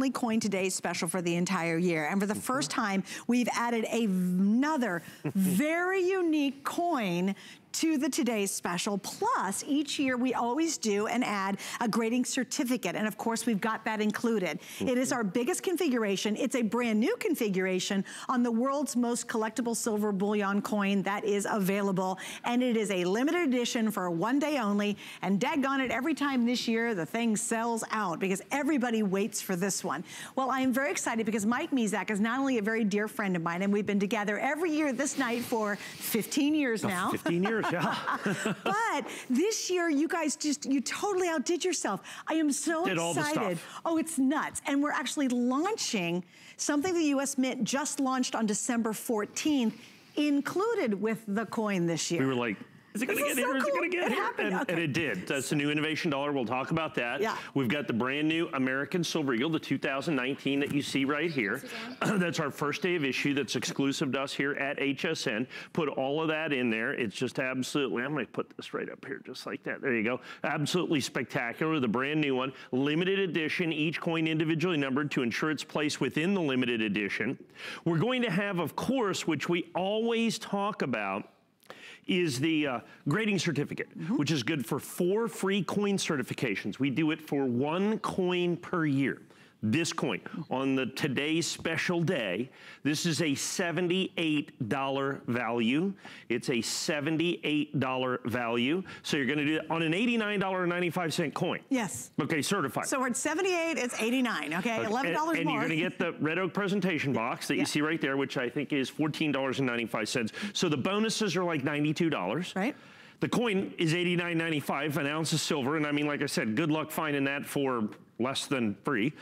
only coin today's special for the entire year. And for the first time, we've added another very unique coin to the today's special. Plus, each year we always do and add a grading certificate. And of course, we've got that included. It is our biggest configuration. It's a brand new configuration on the world's most collectible silver bullion coin that is available. And it is a limited edition for one day only. And daggone it, every time this year, the thing sells out because everybody waits for this one. Well, I am very excited because Mike Mezak is not only a very dear friend of mine, and we've been together every year this night for 15 years now. 15 years. Yeah. But this year, you guys you totally outdid yourself. I am so excited. All the stuff. Oh, it's nuts. And we're actually launching something the US Mint just launched on December 14th, included with the coin this year. We were like, is it going to get here? Is it going to get here? And it did. That's the new innovation dollar. We'll talk about that. Yeah. We've got the brand new American Silver Eagle, the 2019 that you see right here. That's our first day of issue. That's exclusive to us here at HSN. Put all of that in there. It's just absolutely, I'm going to put this right up here just like that. There you go. Absolutely spectacular. The brand new one. Limited edition. Each coin individually numbered to ensure its place within the limited edition. We're going to have, of course, which we always talk about, is the grading certificate, which is good for 4 free coin certifications. We do it for 1 coin per year. This coin, on the today's special day, this is a $78 value. It's a $78 value. So you're gonna do it on an $89.95 coin. Yes. Okay, certified. So we're at 78, it's 89, okay? $11 more. And you're gonna get the red oak presentation box that you see right there, which I think is $14.95. So the bonuses are like $92. Right. The coin is $89.95, an ounce of silver. And I mean, like I said, good luck finding that for less than free,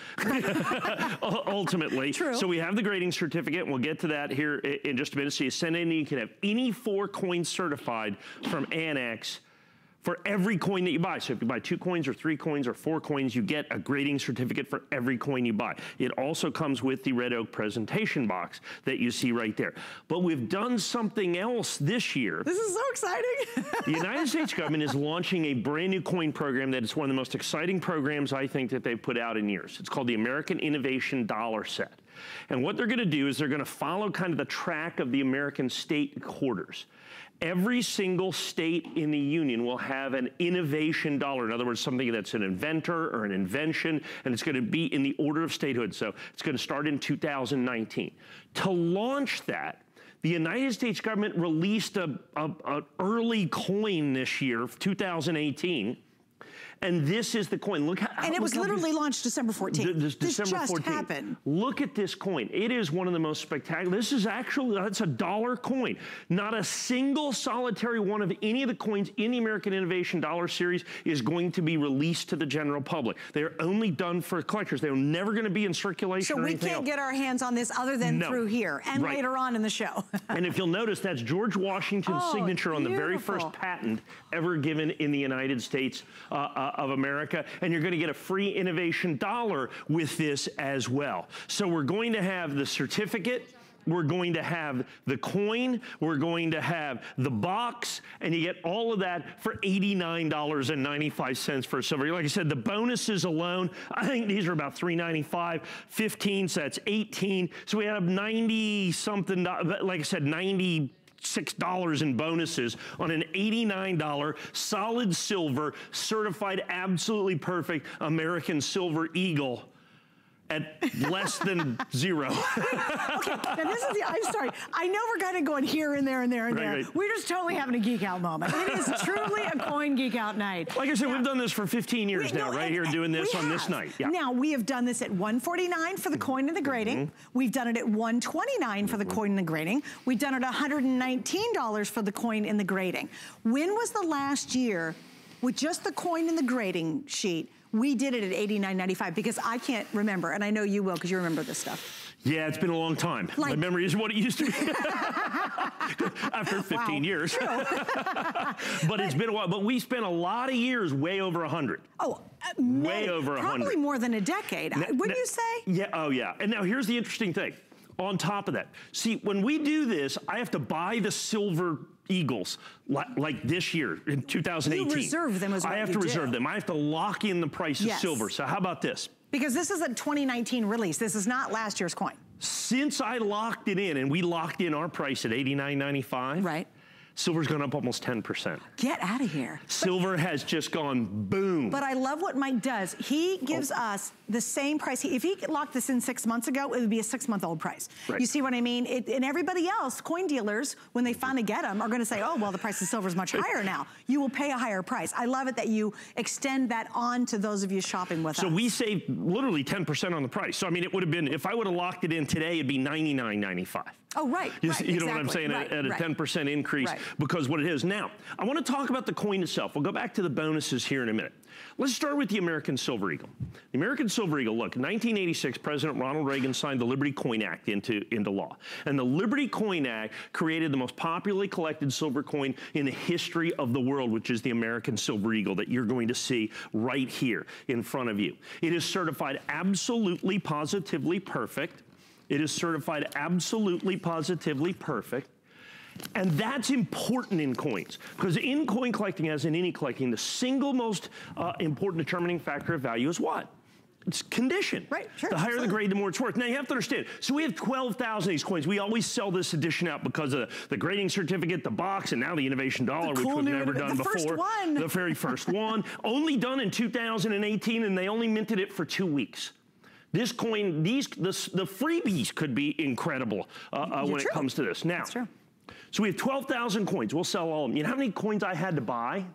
ultimately. True. So we have the grading certificate, and we'll get to that here in just a minute. So you send in, and you can have any 4 coins certified from Annex for every coin that you buy. So if you buy 2 coins or 3 coins or 4 coins, you get a grading certificate for every coin you buy. It also comes with the red oak presentation box that you see right there. But we've done something else this year. This is so exciting. The United States government is launching a brand new coin program that is one of the most exciting programs I think that they've put out in years. It's called the American Innovation Dollar Set. And what they're gonna do is they're gonna follow kind of the track of the American state quarters. Every single state in the union will have an innovation dollar. In other words, something that's an inventor or an invention, and it's going to be in the order of statehood. So it's going to start in 2019. To launch that, the United States government released an early coin this year, 2018. And this is the coin. Look how, and it was literally launched December 14th. This December just 14th. happened. Look at this coin. It is one of the most spectacular. This is actually, that's a dollar coin. Not a single solitary one of any of the coins in the American Innovation Dollar Series is going to be released to the general public. They're only done for collectors. They're never going to be in circulation or anything else. So we can't get our hands on this other than through here and later on in the show. And if you'll notice, that's George Washington's signature on the very first patent ever given in the United States of America, and you're going to get a free innovation dollar with this as well. So we're going to have the certificate, we're going to have the coin, we're going to have the box, and you get all of that for $89.95 for silver. Like I said, the bonuses alone, I think these are about $3.95, 15, so that's 18. So we have 90 something, like I said, $96 in bonuses on an $89 solid silver, certified absolutely perfect American Silver Eagle at less than zero. Okay, now this is I'm sorry. I know we're kind of going here and there and there and there. Right. We're just totally having a geek out moment. It is truly a coin geek out night. Like I said, we've done this for 15 years now, right here doing this on this night. Yeah. Now, we have done this at $149 for the coin and the grading. We've done it at $129 for the coin and the grading. We've done it at $119 for the coin and the grading. When was the last year with just the coin and the grading sheet? We did it at $89.95 because I can't remember, and I know you will because you remember this stuff. Yeah, it's been a long time. My memory isn't what it used to be after 15 years. True. but it's been a while. But we spent a lot of years way over 100. Oh, way over 100. Probably more than a decade, wouldn't you say? Yeah, oh yeah. And now here's the interesting thing. On top of that, see, when we do this, I have to buy the silver Eagles like this year in 2018. You reserve them as well. I have to reserve them. I have to lock in the price of silver. So how about this? Because this is a 2019 release. This is not last year's coin. Since I locked it in, and we locked in our price at $89.95. Right. Silver's gone up almost 10%. Get out of here. Silver has just gone boom. But I love what Mike does. He gives us the same price. If he locked this in 6 months ago, it would be a 6-month-old price. Right. You see what I mean? And everybody else, coin dealers, when they finally get them, are going to say, oh, well, the price of silver is much higher now. You will pay a higher price. I love it that you extend that on to those of you shopping with us. So we saved literally 10% on the price. So, I mean, it would have been, if I would have locked it in today, it'd be $99.95. Oh, right. You know what I'm saying? Right, at a 10% increase because what it is. Now, I want to talk about the coin itself. We'll go back to the bonuses here in a minute. Let's start with the American Silver Eagle. The American Silver Eagle, look, in 1986, President Ronald Reagan signed the Liberty Coin Act into law. And the Liberty Coin Act created the most popularly collected silver coin in the history of the world, which is the American Silver Eagle that you're going to see right here in front of you. It is certified absolutely, positively perfect. It is certified absolutely, positively perfect. And that's important in coins, because in coin collecting, as in any collecting, the single most important determining factor of value is what? It's condition. Right, sure. The higher the grade, the more it's worth. Now, you have to understand, so we have 12,000 of these coins. We always sell this edition out because of the grading certificate, the box, and now the innovation dollar, which we've never done before. First one. The very first one. Only done in 2018, and they only minted it for 2 weeks. This coin, the freebies could be incredible when it comes to this. Now, that's true. So we have 12,000 coins. We'll sell all of them. You know how many coins I had to buy?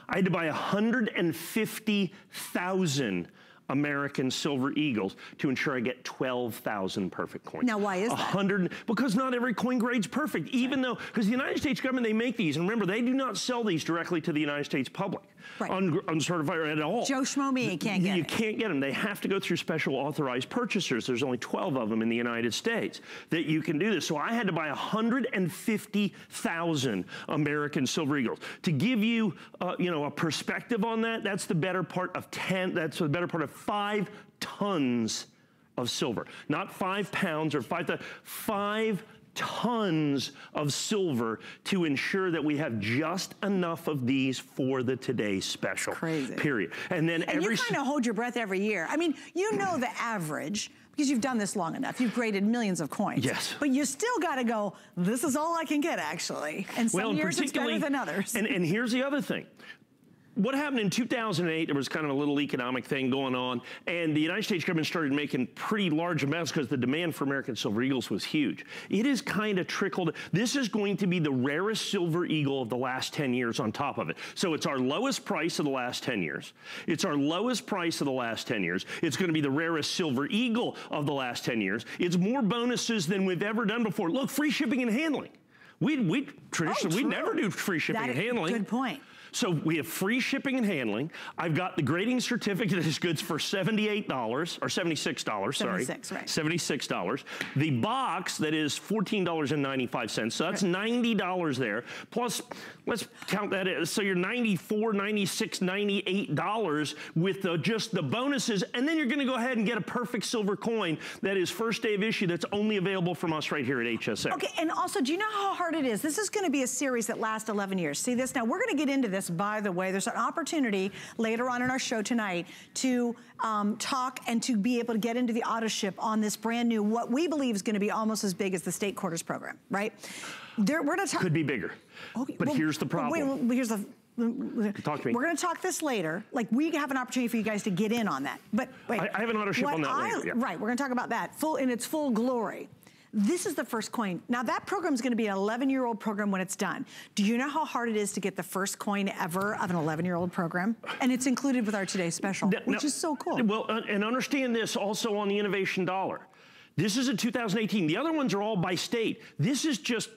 I had to buy 150,000 American Silver Eagles to ensure I get 12,000 perfect coins. Now, why is that? Because not every coin grade's perfect, even though, because the United States government, they make these, and remember, they do not sell these directly to the United States public, uncertified at all. Joe Schmo me can't get it. You can't get them. They have to go through special authorized purchasers. There's only 12 of them in the United States that you can do this. So I had to buy 150,000 American Silver Eagles. To give you, a perspective on that, that's the better part of 5 tons of silver. Not 5 pounds or 5 tons of silver to ensure that we have just enough of these for the today's special. Crazy. Period. And then you kind of hold your breath every year. I mean, you know the average, because you've done this long enough. You've graded millions of coins. Yes. But you still got to go, this is all I can get, actually. And some years it's better than others. And here's the other thing. What happened in 2008, there was kind of a little economic thing going on, and the United States government started making pretty large amounts because the demand for American Silver Eagles was huge. It has kind of trickled. This is going to be the rarest Silver Eagle of the last 10 years on top of it. So it's our lowest price of the last 10 years. It's our lowest price of the last 10 years. It's going to be the rarest Silver Eagle of the last 10 years. It's more bonuses than we've ever done before. Look, free shipping and handling. We traditionally, we never do free shipping and handling. Good point. So we have free shipping and handling. I've got the grading certificate that is goods for $78 or $76, sorry. 76, right. $76. The box that is $14.95. So that's $90 there. Plus, let's count that in. So you're $94, $96, $98 with just the bonuses. And then you're going to go ahead and get a perfect silver coin that is first day of issue that's only available from us right here at HSN. Okay, and also, do you know how hard it is? This is going to be a series that lasts 11 years. See this? Now, we're going to get into this. By the way, there's an opportunity later on in our show tonight to talk and to be able to get into the auto ship on this brand new, what we believe is going to be almost as big as the state quarters program, right? We're going to talk. Could be bigger. Okay, but here's the problem. Wait, here's the. Talk to me. We're going to talk this later. Like, we have an opportunity for you guys to get in on that. But wait, I have an auto ship on that later. Yeah. Right, we're going to talk about that in its full glory. This is the first coin. Now, that program is going to be an 11-year-old program when it's done. Do you know how hard it is to get the first coin ever of an 11-year-old program? And it's included with our today's special, which is so cool. Well, and understand this also on the innovation dollar. This is a 2018. The other ones are all by state. This is just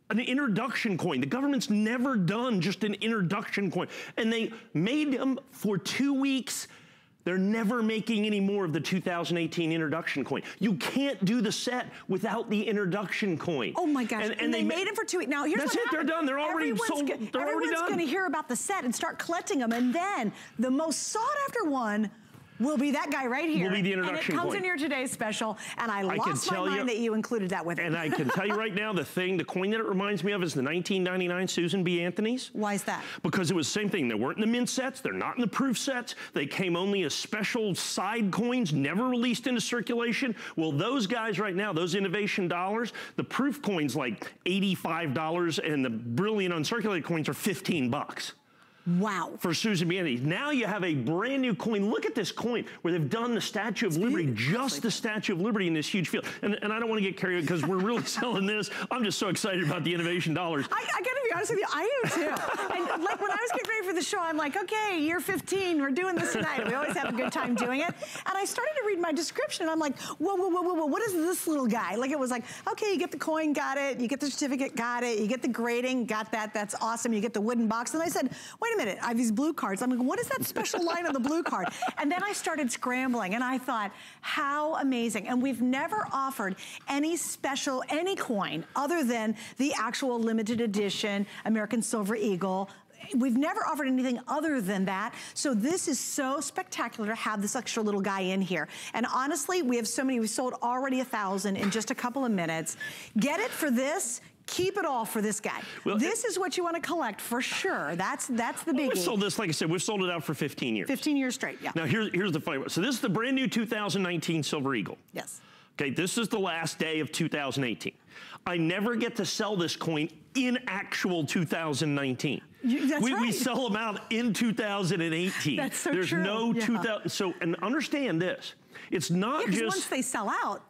an introduction coin. The government's never done just an introduction coin. And they made them for 2 weeks. They're never making any more of the 2018 introduction coin. You can't do the set without the introduction coin. Oh my gosh, and they made it for 2 weeks. Now here's that's it, they're done. They're already sold. They're already done. Everyone's gonna hear about the set and start collecting them, and then the most sought after one will be that guy right here. Will be the introduction and it comes coin. in your today's special, and I lost my mind that you included that with it. And I can tell you right now, the coin that it reminds me of is the 1999 Susan B. Anthony's. Why is that? Because it was the same thing. They weren't in the mint sets. They're not in the proof sets. They came only as special side coins, never released into circulation. Well, those guys right now, those innovation dollars, the proof coins like $85, and the brilliant uncirculated coins are 15 bucks. Wow. For Susan B. Anthony. Now you have a brand new coin. Look at this coin where they've done the Statue of Liberty, just the Statue of Liberty in this huge field. And I don't want to get carried because we're really selling this. I'm just so excited about the innovation dollars. I got to be honest with you, I am too. And like when I was getting ready for the show, I'm like, okay, year 15, we're doing this tonight. We always have a good time doing it. And I started to read my description and I'm like, whoa, whoa, whoa, whoa, whoa, what is this little guy? Like it was like, okay, you get the coin, got it. You get the certificate, got it. You get the grading, got that. That's awesome. You get the wooden box. And I said, wait a minute, I have these blue cards. I'm like, what is that special line on the blue card? And then I started scrambling and I thought, how amazing. And we've never offered any special, any coin other than the actual limited edition American Silver Eagle. We've never offered anything other than that. So this is so spectacular to have this extra little guy in here. And honestly, we have so many, we've sold already 1,000 in just a couple of minutes. Get it for this. Keep it all for this guy. Well, this is what you want to collect for sure. That's the biggie. We've sold this, like I said, we've sold it out for 15 years. 15 years straight, yeah. Now here's the funny one. So this is the brand new 2019 Silver Eagle. Yes. Okay, this is the last day of 2018. I never get to sell this coin in actual 2019. That's right. We sell them out in 2018. That's so There's true. no yeah. 2000. So, and understand this. It's not just once they sell out.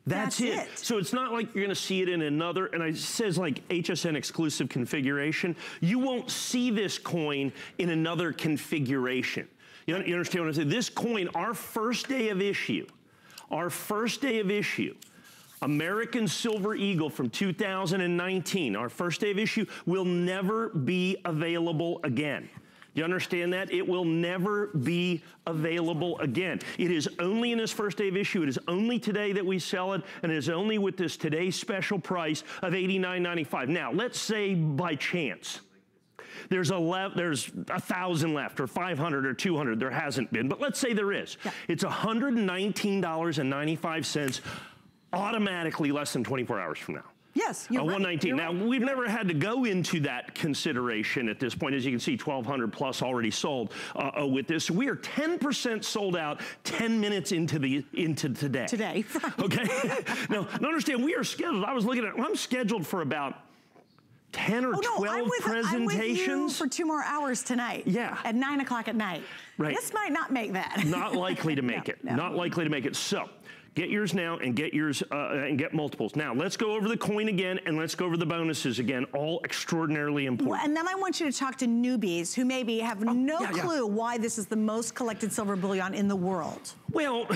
That's it. So it's not like you're going to see it in another, and it says like HSN exclusive configuration. You won't see this coin in another configuration. You understand what I'm saying? This coin, our first day of issue, American Silver Eagle from 2019, our first day of issue, will never be available again. You understand that? It will never be available again. It is only in this first day of issue. It is only today that we sell it, and it is only with this today's special price of $89.95. Now, let's say by chance there's 1,000 left, or 500 or 200. There hasn't been, but let's say there is. Yeah. It's $119.95, automatically less than 24 hours from now. Yes, you're 119. Right. Now, we've never had to go into that consideration at this point. As you can see, 1,200 plus already sold with this. We are 10% sold out 10 minutes into today. Today. Okay? Now, understand, we are scheduled. I was looking at, I'm scheduled for about 10 or 12 presentations. I'm with you for 2 more hours tonight. Yeah. At 9 o'clock at night. Right. This might not make that. Not likely to make it. No. Not likely to make it. So, get yours now and get yours and get multiples. Now, let's go over the coin again and let's go over the bonuses again, all extraordinarily important. Well, and then I want you to talk to newbies who maybe have no clue why this is the most collected silver bullion in the world. Well,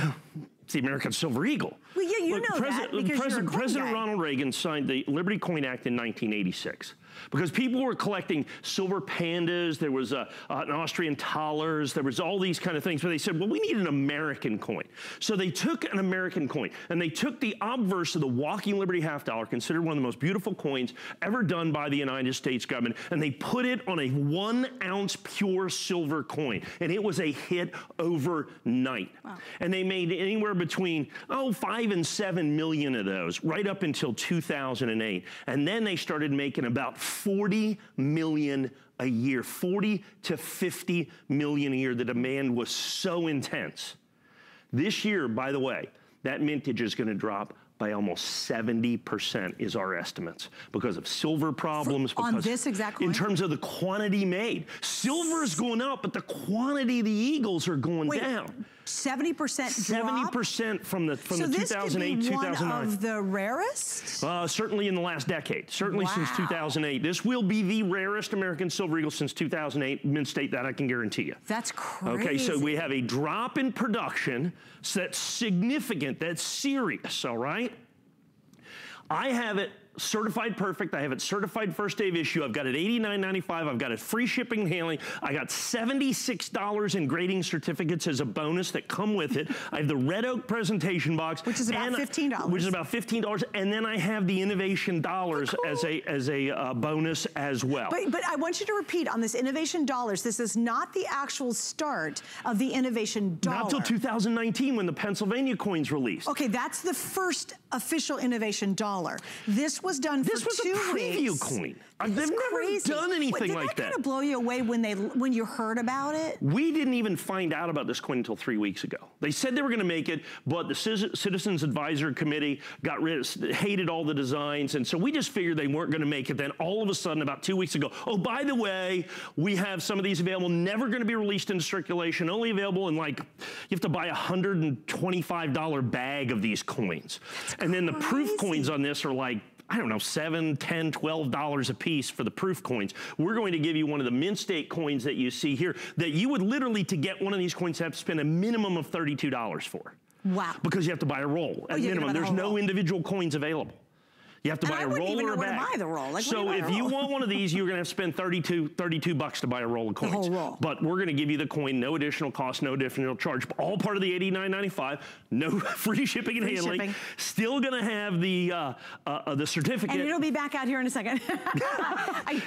it's the American Silver Eagle. Well, yeah, you know that because you're a President Ronald Reagan signed the Liberty Coin Act in 1986. Because people were collecting silver pandas, there was an Austrian thalers, there was all these kind of things, but they said, well, we need an American coin. So they took an American coin, and they took the obverse of the Walking Liberty half dollar, considered one of the most beautiful coins ever done by the United States government, and they put it on a 1 ounce pure silver coin, and it was a hit overnight. Wow. And they made anywhere between, 5 and 7 million of those, right up until 2008. And then they started making about 40 million a year, 40 to 50 million a year. The demand was so intense. This year, by the way, that mintage is going to drop by almost 70% is our estimates because of silver problems. On this exact coin? In terms of the quantity made. Silver's going up, but the quantity of the Eagles are going down. 70% drop? 70% from the 2008, 2009. So this could be one of the rarest? Certainly in the last decade. Certainly since 2008. This will be the rarest American Silver Eagle since 2008. Mint state that, I can guarantee you. That's crazy. Okay, so we have a drop in production. So that's significant. That's serious, all right? I have it certified perfect. I have it certified first day of issue. I've got it $89.95. I've got it free shipping and handling. I got $76 in grading certificates as a bonus that come with it. I have the red oak presentation box, which is about $15. Which is about $15, and then I have the innovation dollars as a bonus as well. But I want you to repeat on this innovation dollars. This is not the actual start of the innovation dollar. Not till 2019 when the Pennsylvania coin's released. Okay, that's the first official innovation dollar. This was done for 2 weeks. This was a preview coin. They've never done anything like that. Did that kind of blow you away when you heard about it? We didn't even find out about this coin until 3 weeks ago. They said they were going to make it, but the Citizens Advisory Committee hated all the designs, and so we just figured they weren't going to make it. Then all of a sudden, about 2 weeks ago, oh, by the way, we have some of these available, never going to be released into circulation, only available in you have to buy a $125 bag of these coins. And then the proof coins on this are I don't know, $7, $10, $12 a piece for the proof coins. We're going to give you one of the mint state coins that you see here that you would literally, to get one of these coins, have to spend a minimum of $32 for. Wow. Because you have to buy a roll at minimum. There's no individual coins available. You have to buy a roll or a bag. Buy the roll. So if you want one of these, you're going to have to spend $32 to buy a roll of coins. The whole roll. But we're going to give you the coin, no additional cost, no additional charge, all part of the $89.95, no free shipping and handling. Still going to have the certificate. And it'll be back out here in a second.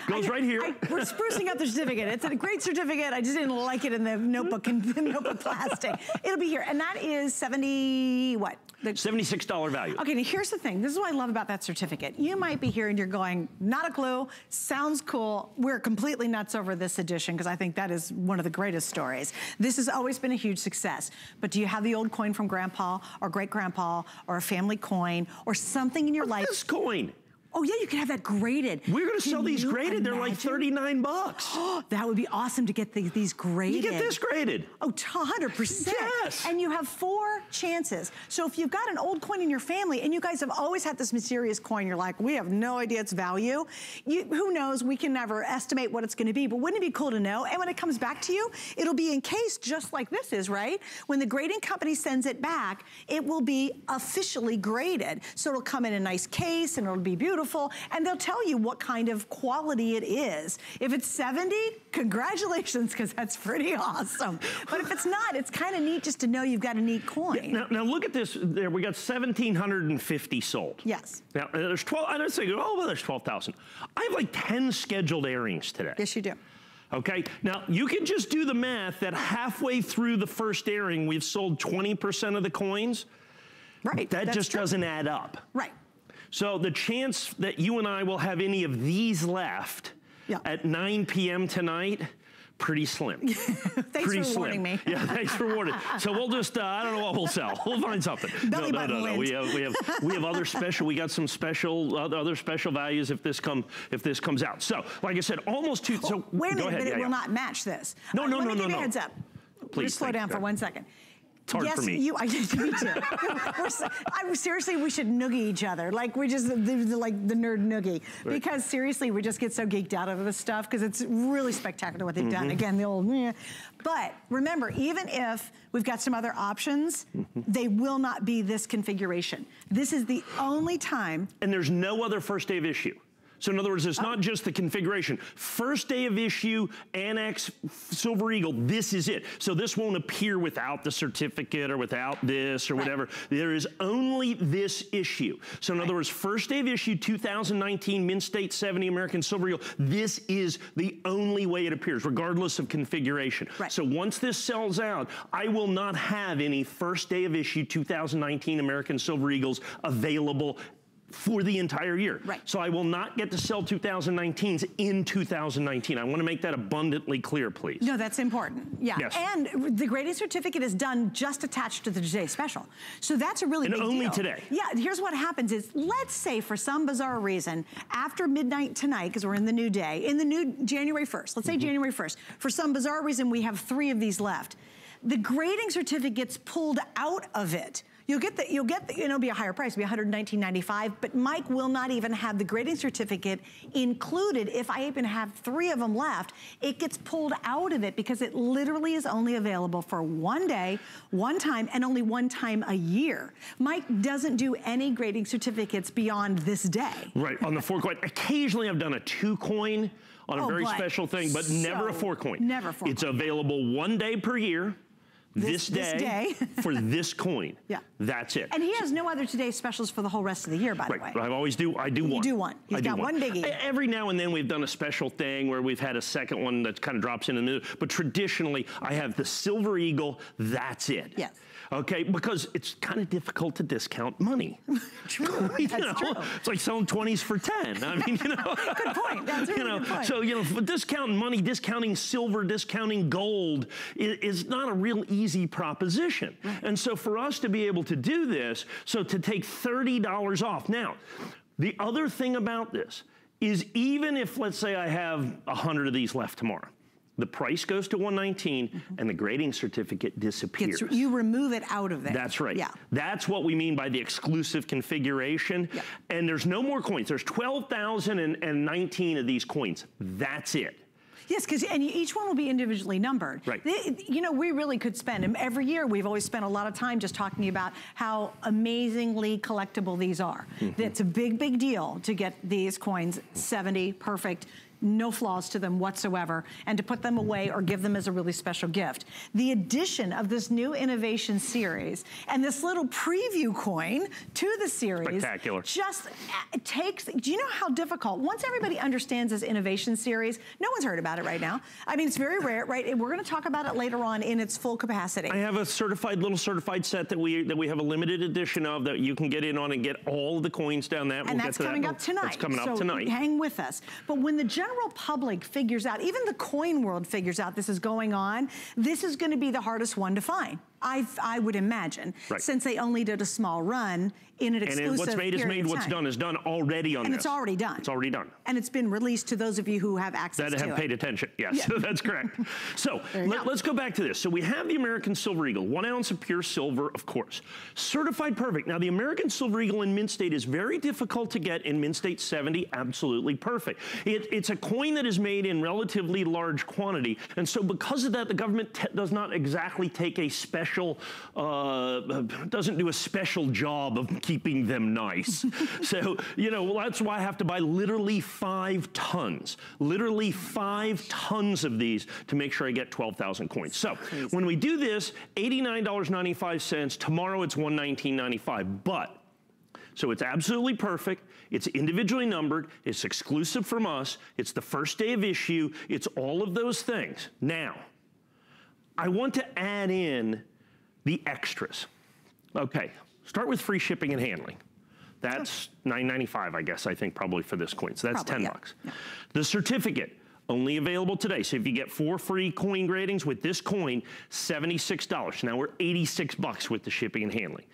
Goes right here. We're sprucing up the certificate. It's a great certificate. I just didn't like it in the notebook and the notebook plastic. It'll be here, and that is $76 value. Okay, now here's the thing. This is what I love about that certificate. You might be here and you're going, not a clue, sounds cool. We're completely nuts over this edition because I think that is one of the greatest stories. This has always been a huge success. But do you have the old coin from grandpa or great-grandpa or a family coin or something in your life? This coin. Oh yeah, you can have that graded. We're going to sell these graded. They're like $39. That would be awesome to get these graded. You get this graded. Oh, 100%. Yes. And you have 4 chances. So if you've got an old coin in your family and you guys have always had this mysterious coin, you're like, we have no idea its value. Who knows? We can never estimate what it's going to be, but wouldn't it be cool to know? And when it comes back to you, it'll be encased just like this is, right? When the grading company sends it back, it will be officially graded. So it'll come in a nice case and it'll be beautiful. And they'll tell you what kind of quality it is. If it's 70, congratulations, because that's pretty awesome. But if it's not, it's kind of neat just to know you've got a neat coin. Yeah, now look at this. There, we got 1,750 sold. Yes. Now there's 12. I don't say, oh well, there's 12,000. I have like 10 scheduled airings today. Yes, you do. Okay, now you can just do the math that halfway through the first airing, we've sold 20% of the coins. Right. That just doesn't add up. Right. So the chance that you and I will have any of these left at 9 p.m. tonight, pretty slim. Thanks for warning me. Yeah, thanks for warning. So we'll just, I don't know what we'll sell. We'll find something. Belly button wins. We have other special, we got some special, other special values if this comes out. So, like I said, almost two, so wait a minute, ahead. but it will not match this. No. Let me give you a heads up. Please, just slow down for 1 second. It's hard for me. Me too. Seriously, we should noogie each other. Like we just, like the nerd noogie. Right. Because seriously, we just get so geeked out over this stuff because it's really spectacular what they've done. Again, the old, But remember, even if we've got some other options, they will not be this configuration. This is the only time. And there's no other first day of issue. So in other words, it's not just the configuration. First day of issue, Annex, Silver Eagle, this is it. So this won't appear without the certificate or without this or whatever. There is only this issue. So in other words, first day of issue, 2019, Mint State 70 American Silver Eagle, this is the only way it appears, regardless of configuration. Right. So once this sells out, I will not have any first day of issue 2019 American Silver Eagles available for the entire year. Right. So I will not get to sell 2019s in 2019. I want to make that abundantly clear, please. No, that's important. Yeah. Yes. And the grading certificate is done just attached to the Today Special. So that's a really big deal. And only today. Yeah, here's what happens is, let's say for some bizarre reason, after midnight tonight, because we're in the new day, in the new January 1st, let's say January 1st, for some bizarre reason we have 3 of these left. The grading certificate gets pulled out of it. You'll get the, it'll be a higher price, it'll be $119.95, but Mike will not even have the grading certificate included. If I even have 3 of them left, it gets pulled out of it because it literally is only available for 1 day, 1 time, and only 1 time a year. Mike doesn't do any grading certificates beyond this day. Right, on the 4 coin. Occasionally I've done a 2 coin on a very special thing, but never a 4 coin. Never 4 It's available 1 day per year. This day for this coin. Yeah. That's it. And he has no other Today specials for the whole rest of the year, by the way. I always do. I do one. You do one. He's got one biggie. Every now and then we've done a special thing where we've had a second one that kind of drops in the middle. But traditionally, I have the Silver Eagle. That's it. Yes. Okay, because it's kind of difficult to discount money. True. That's true. It's like selling 20s for 10. I mean, you know. Good point. That's a really good point. So, you know, for discounting money, discounting silver, discounting gold is not a real easy proposition. Right. And so for us to be able to do this, so to take $30 off. Now, the other thing about this is even if, let's say I have 100 of these left tomorrow, the price goes to $119 and the grading certificate disappears. You remove it out of there. That's right. Yeah. That's what we mean by the exclusive configuration. Yeah. And there's no more coins. There's 12,019 of these coins. That's it. Yes, because each one will be individually numbered. Right. You know, we really could spend, and every year we've always spent a lot of time just talking about how amazingly collectible these are. It's a big, big deal to get these coins 70, perfect, no flaws to them whatsoever, and to put them away or give them as a really special gift. The addition of this new innovation series and this little preview coin to the series just takes, do you know how difficult, once everybody understands this innovation series, no one's heard about it right now. I mean, it's very rare, right? We're gonna talk about it later on in its full capacity. I have a little certified set that we have a limited edition of that you can get in on and get all the coins down that. And that's coming up tonight. That's coming up tonight. Hang with us. But when the general public figures out, even the coin world figures out this is going on, this is going to be the hardest one to find. I would imagine, since they only did a small run in an exclusive And what's made is made, what's done is done already on this. And it's already done. It's already done. And it's been released to those of you who have access to it. That have paid attention, yes, that's correct. So let's go back to this. So we have the American Silver Eagle, 1 ounce of pure silver, of course. Certified perfect. Now the American Silver Eagle in Mint State is very difficult to get. In Mint State 70, absolutely perfect. It's a coin that is made in relatively large quantity. And so because of that, the government does not exactly take a special, doesn't do a special job of keeping them nice. So, you know, that's why I have to buy literally 5 tons. Literally 5 tons of these to make sure I get 12,000 coins. So when we do this, $89.95, tomorrow it's $119.95. But, so it's absolutely perfect. It's individually numbered. It's exclusive from us. It's the first day of issue. It's all of those things. Now, I want to add in the extras. Okay, start with free shipping and handling. That's $9.95, I guess, I think, probably for this coin. So that's probably, $10 bucks. Yeah. The certificate, only available today. So if you get 4 free coin gradings with this coin, $76. Now we're 86 bucks with the shipping and handling.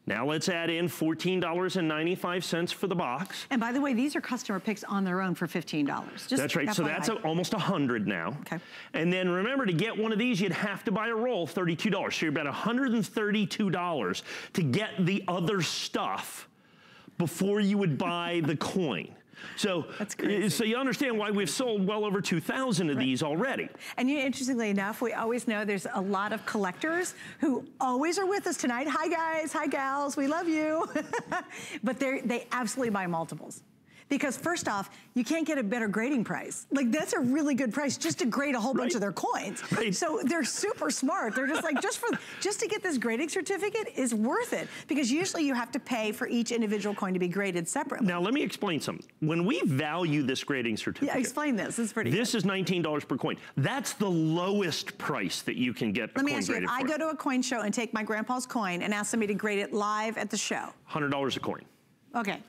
Now let's add in $14.95 for the box. And by the way, these are customer picks on their own for $15. That's right, so that's almost 100 now. Okay. And then remember, to get one of these, you'd have to buy a roll, $32. So you're about $132 to get the other stuff before you would buy the coin. So, so you understand why we've sold well over 2,000 of these already. And interestingly enough, we always know there's a lot of collectors who always are with us tonight. Hi guys, hi gals, we love you. But they absolutely buy multiples. Because first off, you can't get a better grading price. Like, that's a really good price just to grade a whole bunch of their coins. So they're super smart. They're just like, just to get this grading certificate is worth it. Because usually you have to pay for each individual coin to be graded separately. Now let me explain something. When we value this grading certificate. Yeah, explain this, it's pretty This is $19 per coin. That's the lowest price that you can get a coin graded for. Let me ask you, if I go to a coin show and take my grandpa's coin and ask somebody to grade it live at the show. $100 a coin. Okay.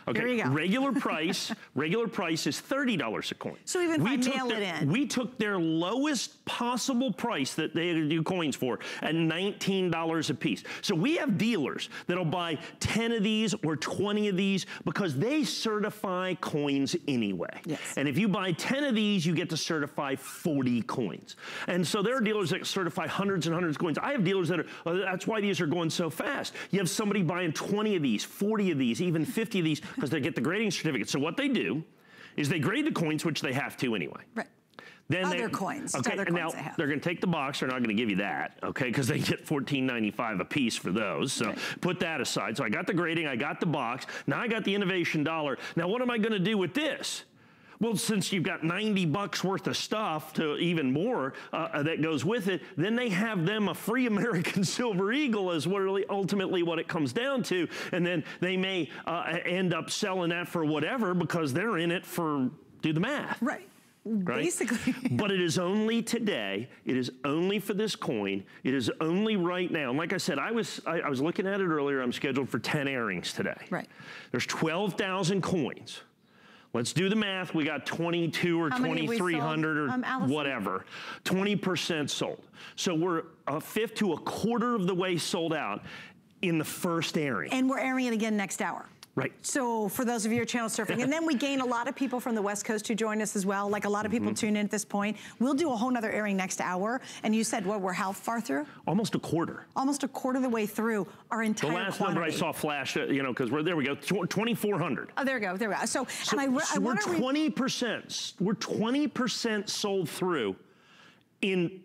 Okay, here you go. regular price is $30 a coin. So even if I mail it in. We took their lowest possible price that they do coins for at $19 a piece. So we have dealers that'll buy 10 of these or 20 of these because they certify coins anyway. Yes. And if you buy 10 of these, you get to certify 40 coins. And so there are dealers that certify hundreds and hundreds of coins. I have dealers that are, that's why these are going so fast. You have somebody buying 20 of these, 40 of these, even 50 of these because they get the grading certificate. So what they do is they grade the coins, which they have to anyway. Right. Then other coins. Okay, other now coins they have. they're going to take the box. They're not going to give you that, okay, because they get $14.95 a piece for those. So right. Put that aside. So I got the grading, I got the box. Now I got the innovation dollar. Now what am I going to do with this? Well, since you've got 90 bucks worth of stuff to even more that goes with it, then they have them a free American Silver Eagle is really ultimately what it comes down to. And then they may end up selling that for whatever because they're in it for, do the math. Right. Right? Basically. But it is only today. It is only for this coin. It is only right now. And like I said, I was looking at it earlier. I'm scheduled for 10 airings today. Right. There's 12,000 coins. Let's do the math. We got 22 or 2,300 or whatever. 20% sold. So we're a fifth to a quarter of the way sold out in the first airing. And we're airing it again next hour. Right. So for those of you who are channel surfing, and then we gain a lot of people from the West Coast who join us as well. Like a lot of people tune in at this point. We'll do a whole nother airing next hour. And you said, what, we're how far through? Almost a quarter. Almost a quarter of the way through our entire The last quantity. number I saw flash, you know, because there we go, 2,400. Oh, there we go, there we go. So and I we're 20%. We're 20% sold through in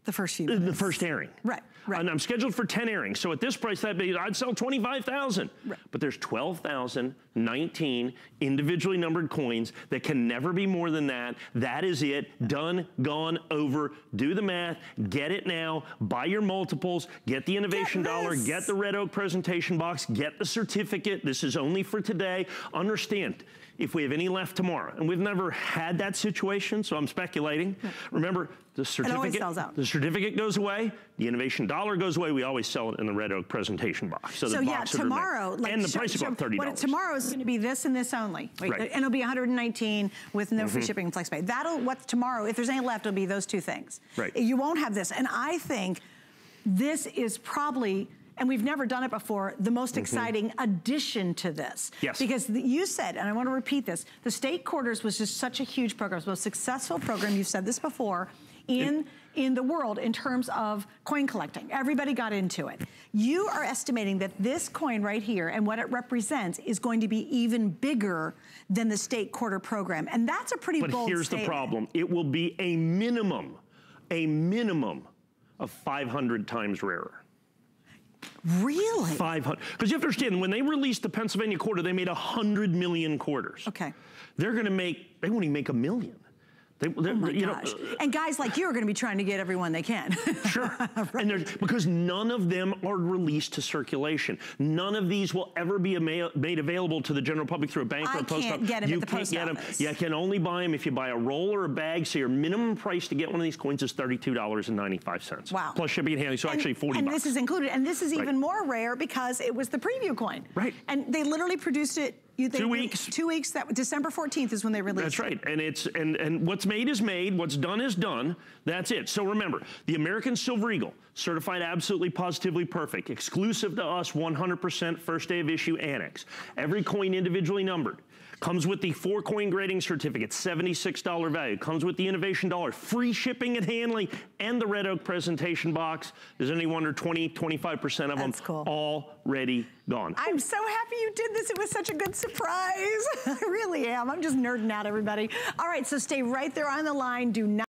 the first few minutes. The first airing. Right. Right. And I'm scheduled for 10 airings. So at this price, that'd be, I'd sell 25,000. Right. But there's 12,019 individually numbered coins that can never be more than that. That is it. Done, gone, over. Do the math. Get it now. Buy your multiples. Get the innovation dollar. Get the red oak presentation box. Get the certificate. This is only for today. Understand, if we have any left tomorrow, and we've never had that situation, so I'm speculating. Right. Remember, the certificate, it always sells out. The certificate goes away, the innovation dollar goes away, we always sell it in the red oak presentation box. So the box tomorrow, like, and the price is about $30. Tomorrow is going to be this and this only. Right. And it'll be 119 with no free shipping and flex pay. What's tomorrow, if there's any left, it'll be those two things. Right. You won't have this. And I think this is probably, and we've never done it before, the most exciting addition to this. Yes. Because you said, and I want to repeat this, the state quarters was just such a huge program. It was the most successful program, you've said this before, in the world in terms of coin collecting. Everybody got into it. You are estimating that this coin right here and what it represents is going to be even bigger than the state quarter program. And that's a pretty bold statement. But here's the problem. It will be a minimum of 500 times rarer. Really? 500. Because you have to understand, when they released the Pennsylvania quarter, they made 100 million quarters. Okay. They're going to make, they won't even make 1 million. Oh my gosh. And guys like you are going to be trying to get everyone they can. Sure. Right. And because none of them are released to circulation. None of these will ever be made available to the general public through a bank or a post office. I can't get them at the post office. You can only buy them if you buy a roll or a bag. So your minimum price to get one of these coins is $32.95. Wow. Plus shipping and handling, so actually 40 And bucks. this is included. And this is even more rare because it was the preview coin. Right. And they literally produced it 2 weeks. 2 weeks. That December 14th is when they released That's right. And it's and what's made is made. What's done is done. That's it. So remember, the American Silver Eagle, certified absolutely positively perfect, exclusive to us, 100% first day of issue annex. Every coin individually numbered. Comes with the 4-coin grading certificate, $76 value. Comes with the innovation dollar, free shipping and handling, and the red oak presentation box. There's any wonder 20-25% of them already gone. I'm so happy you did this. It was such a good surprise. I really am. I'm just nerding out, everybody. All right, so stay right there on the line. Do not